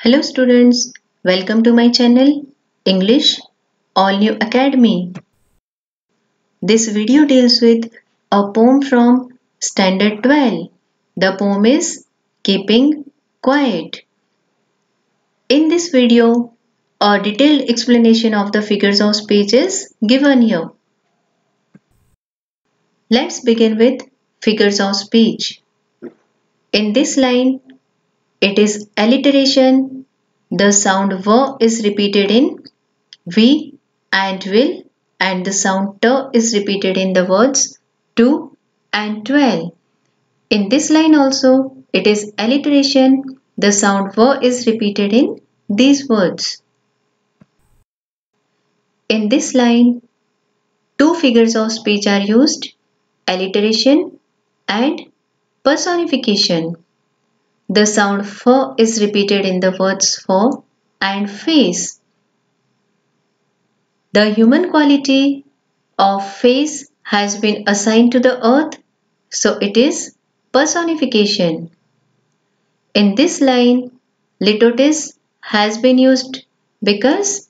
Hello students, welcome to my channel English All New Academy. This video deals with a poem from Standard 12. The poem is Keeping Quiet. In this video, a detailed explanation of the figures of speech is given here. Let's begin with figures of speech. In this line, it is alliteration. The sound V is repeated in we and will, and the sound T is repeated in the words to and 12. In this line also, it is alliteration. The sound V is repeated in these words. In this line, two figures of speech are used, alliteration and personification. The sound F is repeated in the words for and face. The human quality of face has been assigned to the earth, so it is personification. In this line, Litotis has been used because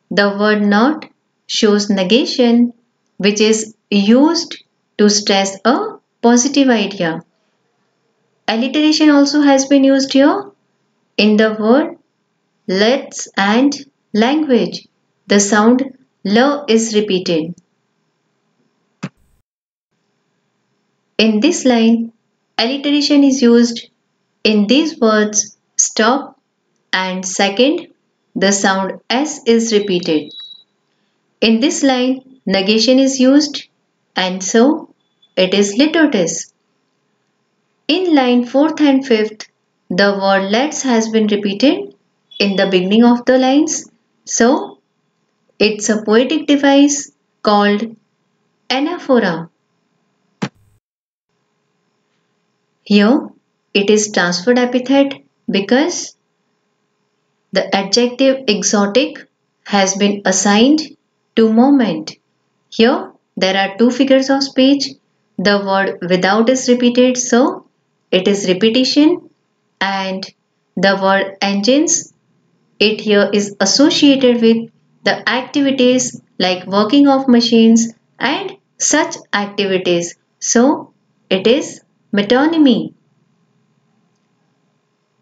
the word not shows negation, which is used to stress a positive idea. Alliteration also has been used here in the word let's and language. The sound L is repeated. In this line, alliteration is used in these words stop and second, the sound S is repeated. In this line, negation is used and so it is Litotus. In line 4th and 5th, the word let's has been repeated in the beginning of the lines. So, it's a poetic device called Anaphora. Here, it is transferred epithet because the adjective exotic has been assigned to moment. Here, there are two figures of speech. The word without is repeated, so it is repetition, and the word engines, it here is associated with the activities like working of machines and such activities. So, it is metonymy.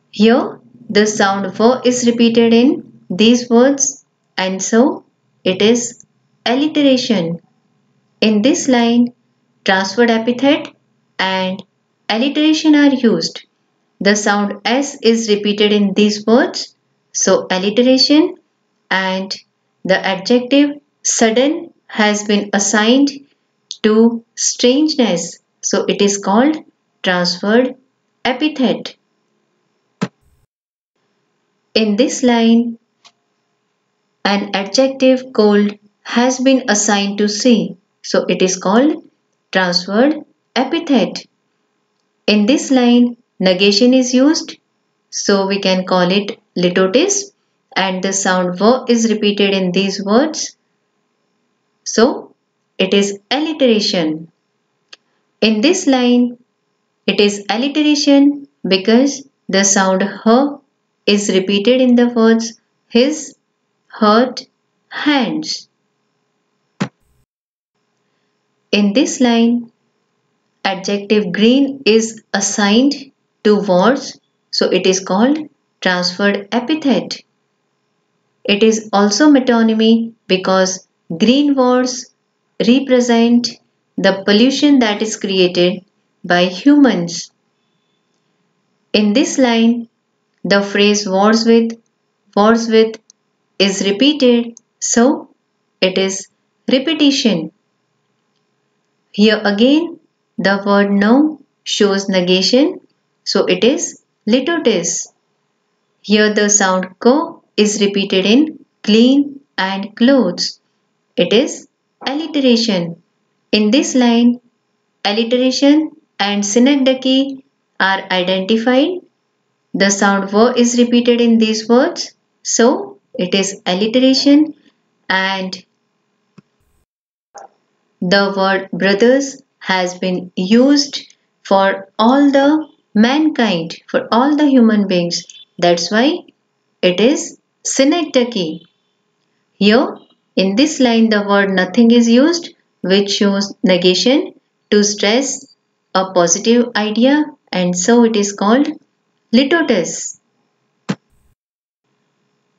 Here, the sound V is repeated in these words and so it is alliteration. In this line, transferred epithet and alliteration are used. The sound S is repeated in these words, so alliteration, and the adjective sudden has been assigned to strangeness, so it is called transferred epithet. In this line, an adjective cold has been assigned to C, so it is called transferred epithet. In this line, negation is used, so we can call it Litotis, and the sound V is repeated in these words, so it is alliteration. In this line, it is alliteration because the sound H is repeated in the words his, hurt, hands. In this line, adjective green is assigned to words, so it is called transferred epithet. It is also metonymy because green words represent the pollution that is created by humans. In this line, the phrase wars with is repeated, so it is repetition. Here again, the word no shows negation, so it is Litotis. Here the sound ko is repeated in clean and clothes. It is alliteration. In this line, alliteration and synecdoche are identified. The sound V is repeated in these words, so it is alliteration, and the word brothers has been used for all the mankind, for all the human beings. That's why it is synecdoche. Here, in this line, the word nothing is used, which shows negation to stress a positive idea, and so it is called Litotus.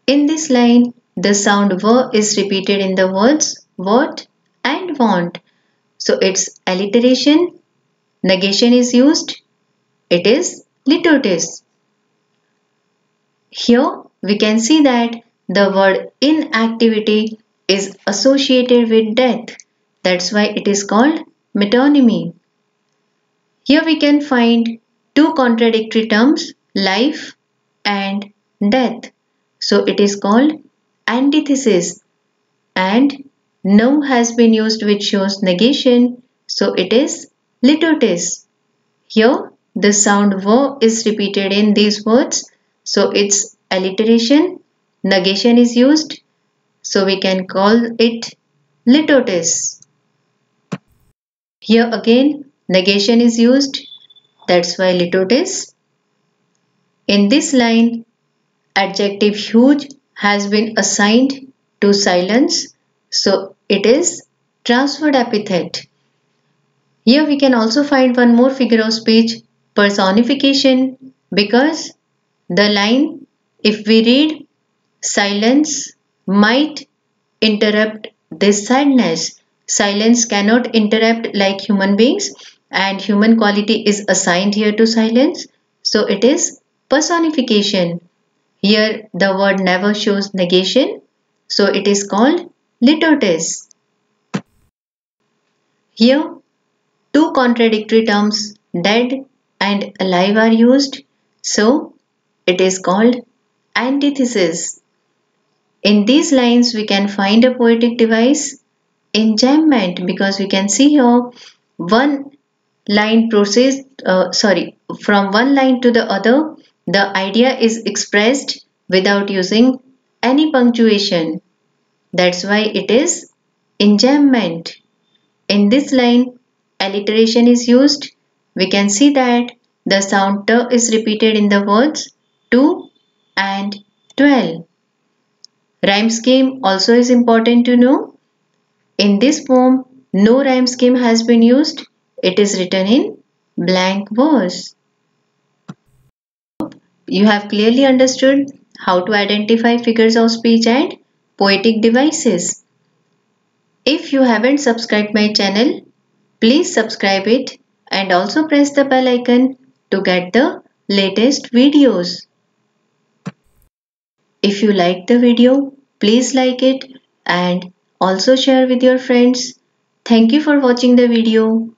In this line, the sound V is repeated in the words what and want. So its alliteration, negation is used. It is Litotus. Here we can see that the word inactivity is associated with death. That's why it is called metonymy. Here we can find two contradictory terms, life and death. So it is called antithesis, and no has been used which shows negation. So it is litotis. Here the sound V is repeated in these words. So its alliteration, negation is used. So we can call it litotis. Here again negation is used. That's why litotis. In this line, adjective huge has been assigned to silence. So it is transferred epithet. Here we can also find one more figure of speech, personification, because the line, if we read, silence might interrupt this sadness. Silence cannot interrupt like human beings, and human quality is assigned here to silence. So it is personification. Here the word never shows negation. So it is called litotis. Here two contradictory terms dead and alive are used. So it is called antithesis. In these lines we can find a poetic device, enjambment, because we can see here one line proceeds from one line to the other, the idea is expressed without using any punctuation. That's why it is enjambment. In this line, alliteration is used. We can see that the sound t is repeated in the words 2 and 12. Rhyme scheme also is important to know. In this poem, no rhyme scheme has been used. It is written in blank verse. You have clearly understood how to identify figures of speech and poetic devices. If you haven't subscribed my channel, please subscribe it and also press the bell icon to get the latest videos. If you liked the video, please like it and also share with your friends. Thank you for watching the video.